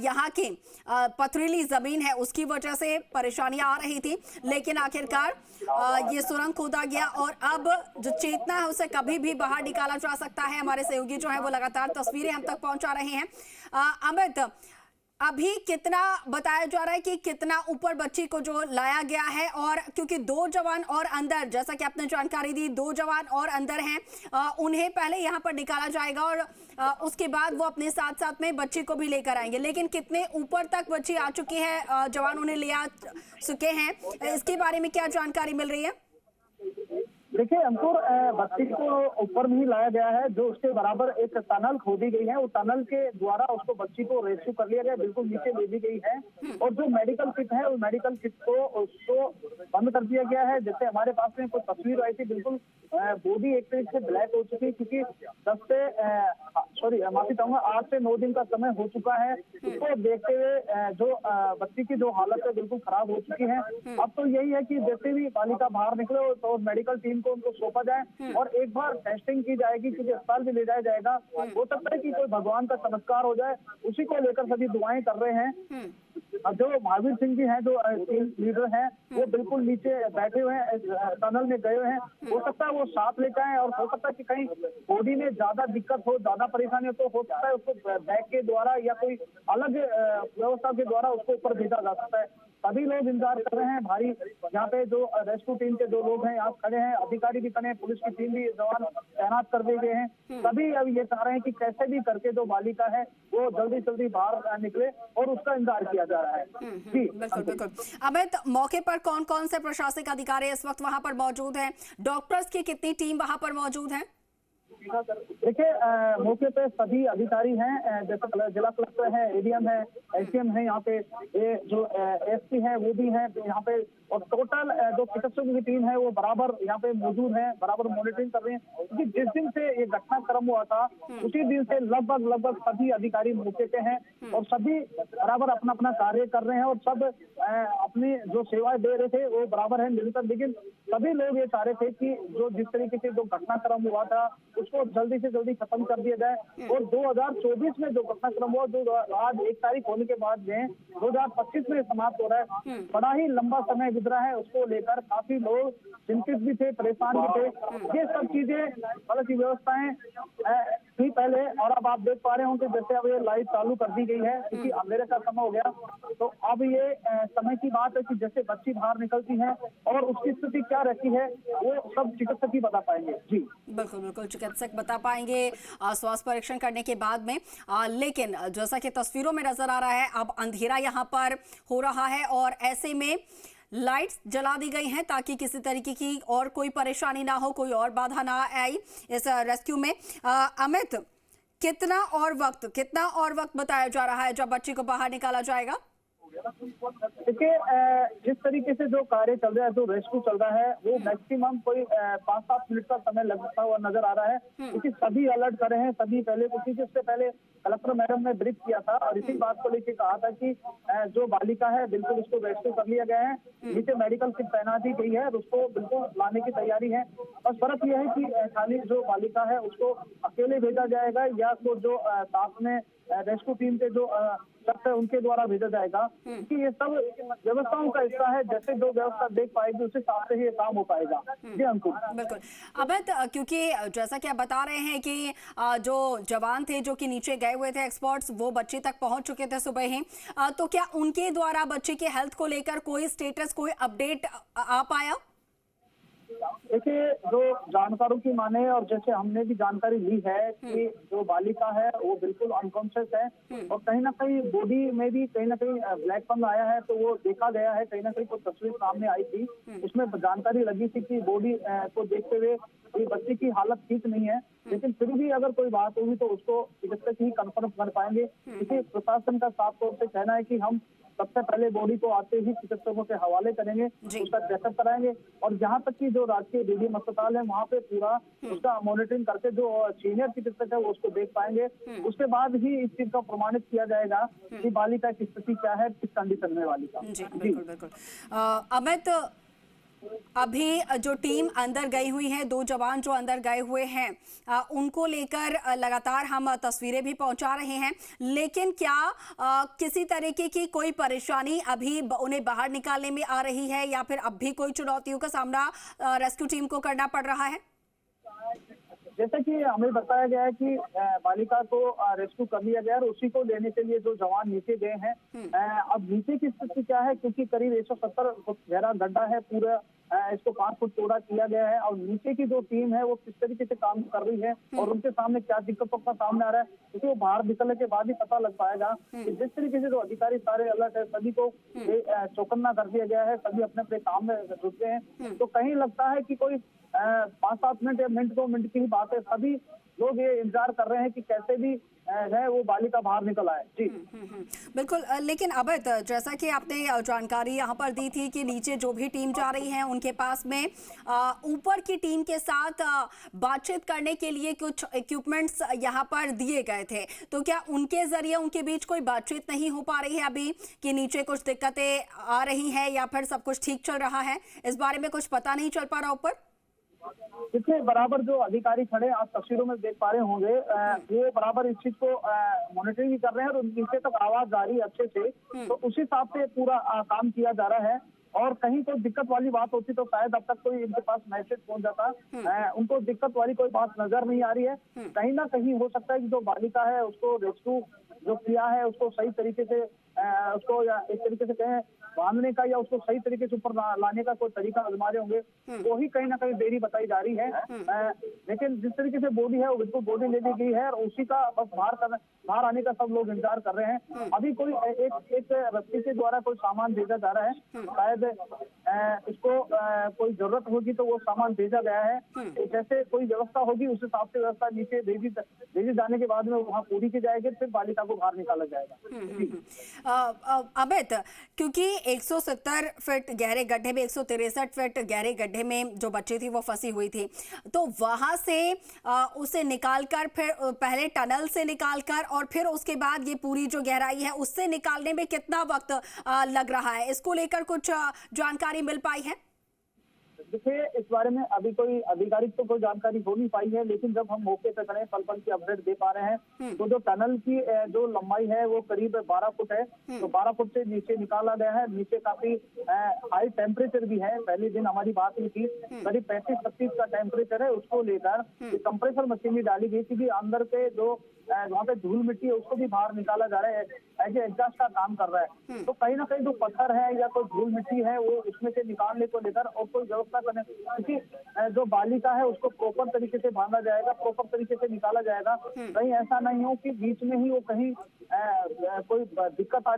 यहाँ की पथरीली जमीन है उसकी वजह से परेशानियां आ रही थी, लेकिन आखिरकार ये सुरंग खोदा गया और अब जो चेतना है उसे कभी भी बाहर निकाला जा सकता है। हमारे सहयोगी जो है वो लगातार तस्वीरें हम तक पहुंचा रहे हैं। अमित, अभी कितना बताया जा रहा है कि कितना ऊपर बच्ची को जो लाया गया है, और क्योंकि 2 जवान और अंदर, जैसा कि आपने जानकारी दी, 2 जवान और अंदर हैं, उन्हें पहले यहां पर निकाला जाएगा और उसके बाद वो अपने साथ साथ में बच्ची को भी लेकर आएंगे। लेकिन कितने ऊपर तक बच्ची आ चुकी है, जवान उन्हें ले आ चुके हैं, इसके बारे में क्या जानकारी मिल रही है? देखिए अंकुर, बच्ची को ऊपर नहीं लाया गया है, जो उसके बराबर एक टनल खोदी गई है, वो टनल के द्वारा उसको बच्ची को रेस्क्यू कर लिया गया, बिल्कुल नीचे ले दी गई है। और जो मेडिकल किट है, उस मेडिकल किट को उसको बंद कर दिया गया है। जैसे हमारे पास में कुछ तस्वीर आई थी, बिल्कुल बॉडी एक तरीके से ब्लैक हो चुकी है, क्योंकि 8 से 9 दिन का समय हो चुका है। इसको देखते हुए जो बच्ची की जो हालत है बिल्कुल खराब हो चुकी है। अब तो यही है कि जैसे भी बालिका बाहर निकले तो मेडिकल टीम को उनको सौंपा जाए और एक बार टेस्टिंग की जाएगी, क्योंकि अस्पताल भी ले जाया जाएगा। हो सकता है कि कोई भगवान का चमत्कार हो जाए, उसी को लेकर सभी दुआएं कर रहे हैं। अब जो महावीर सिंह जी हैं, जो टीम लीडर हैं, वो बिल्कुल नीचे बैठे हुए हैं, टनल में गए हुए हैं। हो सकता है वो साथ लेकर आए, और हो सकता है कि कहीं बॉडी में ज्यादा दिक्कत हो, ज्यादा परेशानी हो, तो हो सकता है उसको बैग के द्वारा या कोई अलग व्यवस्था के द्वारा उसको ऊपर भेजा जा सकता है। सभी लोग इंतजार कर रहे हैं। भारी यहाँ पे जो रेस्क्यू टीम के 2 लोग हैं यहाँ खड़े हैं, अधिकारी भी खड़े हैं, पुलिस की टीम भी, जवान तैनात कर दिए गए हैं। सभी अब ये चाह रहे हैं कि कैसे भी करके जो बालिका है वो जल्दी जल्दी बाहर निकले, और उसका इंतजार किया जा रहा है। जी बिल्कुल बिल्कुल। अमित, मौके पर कौन कौन से प्रशासनिक अधिकारी इस वक्त वहां पर मौजूद हैं? डॉक्टर्स की कितनी टीम वहां पर मौजूद है? देखिए मौके पे सभी अधिकारी हैं, जैसे जिला कलेक्टर है, एडीएम है, एसडीएम है, यहाँ पे ये जो एसपी है वो भी है यहाँ पे, और टोटल जो चिकित्सकों की टीम है वो बराबर यहाँ पे मौजूद है, बराबर मॉनिटरिंग कर रहे हैं। क्योंकि जिस दिन से ये घटनाक्रम हुआ था उसी दिन से लगभग सभी अधिकारी मौके पे हैं, और सभी बराबर अपना अपना कार्य कर रहे हैं, और सब अपनी जो सेवाएं दे रहे थे वो बराबर है निरंतर। लेकिन सभी लोग ये चाह रहे थे कि जो जिस तरीके से जो घटनाक्रम हुआ था उसको जल्दी से जल्दी खत्म कर दिया जाए, और 2024 में जो घटनाक्रम हुआ, जो आज 1 तारीख होने के बाद में 2025 में समाप्त हो रहा है, बड़ा ही लंबा समय गुजरा है। उसको लेकर काफी लोग चिंतित भी थे, परेशान भी थे। ये सब चीजें मतलब की व्यवस्थाएं थी पहले, और अब आप देख पा रहे होंगे जैसे अब ये लाइट चालू कर दी गई है, क्योंकि अंधेरे का समय हो गया। तो अब ये समय की बात है कि जैसे बच्ची बाहर निकलती है और उसकी स्थिति क्या रहती है, वो सब चिकित्सक ही बता पाएंगे। जी बिल्कुल बिल्कुल, चिकित्सक बता पाएंगे स्वास्थ्य परीक्षण करने के बाद में। लेकिन जैसा कि तस्वीरों में नजर आ रहा है, अब अंधेरा यहाँ पर हो रहा है और ऐसे में लाइट्स जला दी गई हैं ताकि किसी तरीके की और कोई परेशानी ना हो, कोई और बाधा ना आई इस रेस्क्यू में। अमित, कितना और वक्त बताया जा रहा है जब बच्ची को बाहर निकाला जाएगा? देखिए जिस तरीके से जो कार्य चल रहा है, जो रेस्क्यू चल रहा है, वो मैक्सिमम कोई 5-7 मिनट का समय लगता हुआ नजर आ रहा है, क्योंकि सभी अलर्ट कर रहे हैं। सभी पहले, क्योंकि इससे पहले कलेक्टर मैडम ने ब्रीफ किया था और इसी बात को लेकर कहा था कि जो बालिका है बिल्कुल उसको रेस्क्यू कर लिया गया है, नीचे मेडिकल किट तैनाती गई है, उसको बिल्कुल लाने की तैयारी है। बस फर्क यह है कि खाली जो बालिका है उसको अकेले भेजा जाएगा या तो जो साथ में रेस्क्यू टीम के जो शख्स है उनके द्वारा भेजा जाएगा, क्योंकि ये सब व्यवस्थाओं का हिस्सा है। जैसे जो व्यवस्था देख पाएगी उसी हिसाब से ही ये काम हो पाएगा। जी अंकुर। बिल्कुल अमित, क्योंकि जैसा कि आप बता रहे हैं कि जो जवान थे जो कि नीचे गए हुए थे एक्सपर्ट्स, वो बच्चे तक पहुंच चुके थे सुबह ही, तो क्या उनके द्वारा बच्चे के हेल्थ को लेकर कोई स्टेटस, कोई अपडेट आ पाया? देखिए जो जानकारों की माने और जैसे हमने भी जानकारी ली है कि जो बालिका है वो बिल्कुल अनकॉन्शियस है, और कहीं ना कहीं बॉडी में भी कहीं ना कहीं ब्लैकपन आया है, तो वो देखा गया है। कहीं ना कहीं कुछ तस्वीर सामने आई थी, उसमें जानकारी लगी थी कि बॉडी को देखते हुए बच्चे की हालत ठीक नहीं है। लेकिन फिर भी अगर कोई बात होगी तो उसको चिकित्सक ही कंफर्म कर पाएंगे, क्योंकि प्रशासन का साफ तौर से कहना है कि हम सबसे पहले बॉडी को आते ही चिकित्सकों के हवाले करेंगे, उसका चेकअप कराएंगे, और जहां तक की जो राजकीय डीडीएम अस्पताल है वहां पे पूरा उसका मॉनिटरिंग करके जो सीनियर चिकित्सक है वो उसको देख पाएंगे। उसके बाद ही इस चीज का प्रमाणित किया जाएगा कि बालिका की स्थिति क्या है, किस कंडीशन में बालिका। जी बिल्कुल बिल्कुल। अमित, अभी जो टीम अंदर गई हुई है, 2 जवान जो अंदर गए हुए हैं, उनको लेकर लगातार हम तस्वीरें भी पहुंचा रहे हैं। लेकिन क्या किसी तरीके की कोई परेशानी अभी उन्हें बाहर निकालने में आ रही है, या फिर अब भी कोई चुनौतियों का सामना रेस्क्यू टीम को करना पड़ रहा है? जैसा कि हमें बताया गया है कि बालिका को रेस्क्यू कर लिया गया और उसी को लेने के लिए जो जवान नीचे गए हैं। अब नीचे की स्थिति क्या है, क्योंकि करीब 170 फुट गहरा गड्ढा है, पूरा इसको 5 फुट चौड़ा किया गया है और नीचे की जो टीम है वो किस तरीके से काम कर रही है और उनके सामने क्या दिक्कतों का सामने आ रहा है, क्योंकि वो बाहर निकलने के बाद ही पता लग पाएगा कि जिस तरीके से जो अधिकारी सारे अलर्ट है, सभी को चौकन्ना कर दिया गया है, सभी अपने अपने काम में जुट गए हैं। तो कहीं लगता है कि कोई 5-7 मिनट या मिनट 2 मिनट की ही बात है, सभी लोग ये इंतजार कर रहे हैं कि कैसे भी है वो बालिका बाहर निकल आए। जी बिल्कुल। लेकिन अबैध, जैसा कि आपने जानकारी यहाँ पर दी थी कि नीचे जो भी टीम जा रही है उनके पास में ऊपर की टीम के साथ बातचीत करने के लिए कुछ इक्विपमेंट्स यहाँ पर दिए गए थे, तो क्या उनके जरिए उनके बीच कोई बातचीत नहीं हो पा रही है अभी, कि नीचे कुछ दिक्कतें आ रही हैं या फिर सब कुछ ठीक चल रहा है? इस बारे में कुछ पता नहीं चल पा रहा ऊपर? देखिए, बराबर जो अधिकारी खड़े आप तस्वीरों में देख पा रहे होंगे, ये बराबर इस चीज को मॉनिटरिंग भी कर रहे हैं और नीचे तक आवाज जा रही है अच्छे से, तो उस हिसाब से पूरा काम किया जा रहा है। और कहीं कोई दिक्कत वाली बात होती तो शायद अब तक कोई इनके पास मैसेज पहुंच जाता। उनको दिक्कत वाली कोई बात नजर नहीं आ रही है। कहीं ना कहीं हो सकता है कि जो बालिका है उसको रेस्क्यू जो किया है उसको सही तरीके से उसको या एक तरीके से कहें बांधने का या उसको सही तरीके से ऊपर लाने का कोई तरीका आजमा रहे होंगे, वो ही कहीं ना कहीं देरी बताई जा रही है। लेकिन जिस तरीके से बॉडी है वो बिल्कुल बॉडी ले ली गई है और उसी का बस बाहर आने का सब लोग इंतजार कर रहे हैं। अभी कोई एक रस्सी के द्वारा कोई सामान भेजा जा रहा है, शायद इसको कोई जरूरत होगी तो वो सामान भेजा गया है। तो जैसे कोई व्यवस्था होगी उस हिसाब से व्यवस्था नीचे भेजे जाने के बाद में वहाँ पूरी की जाएगी, फिर बालिका को बाहर निकाला जाएगा। अमित, क्योंकि 170 फीट गहरे गड्ढे में 163 फीट गहरे गड्ढे में जो बच्ची थी वो फंसी हुई थी, तो वहां से उसे निकालकर फिर पहले टनल से निकालकर और फिर उसके बाद ये पूरी जो गहराई है उससे निकालने में कितना वक्त लग रहा है, इसको लेकर कुछ जानकारी मिल पाई है? देखिए, इस बारे में अभी कोई आधिकारिक तो कोई जानकारी हो नहीं पाई है, लेकिन जब हम मौके पर खड़े पल पल की अपडेट दे पा रहे हैं, तो जो टनल की जो लंबाई है वो करीब 12 फुट है। तो 12 फुट से नीचे निकाला गया है। नीचे काफी हाई टेम्परेचर भी है। पहले दिन हमारी बात हुई थी, करीब 35-36 का टेम्परेचर है। उसको लेकर कंप्रेसर मशीन भी डाली गई थी कि अंदर के जो वहाँ पे धूल मिट्टी है उसको भी बाहर निकाला जा रहा है, ऐसे एग्जॉस्ट का काम कर रहा है। तो कहीं ना कहीं जो पत्थर है या कोई धूल मिट्टी है वो उसमें से निकालने को लेकर और कोई व्यवस्था करने, क्योंकि जो बालिका है उसको प्रॉपर तरीके से बांधा जाएगा, प्रॉपर तरीके से निकाला जाएगा। कहीं ऐसा नहीं हो कि बीच में ही वो कहीं कोई दिक्कत आ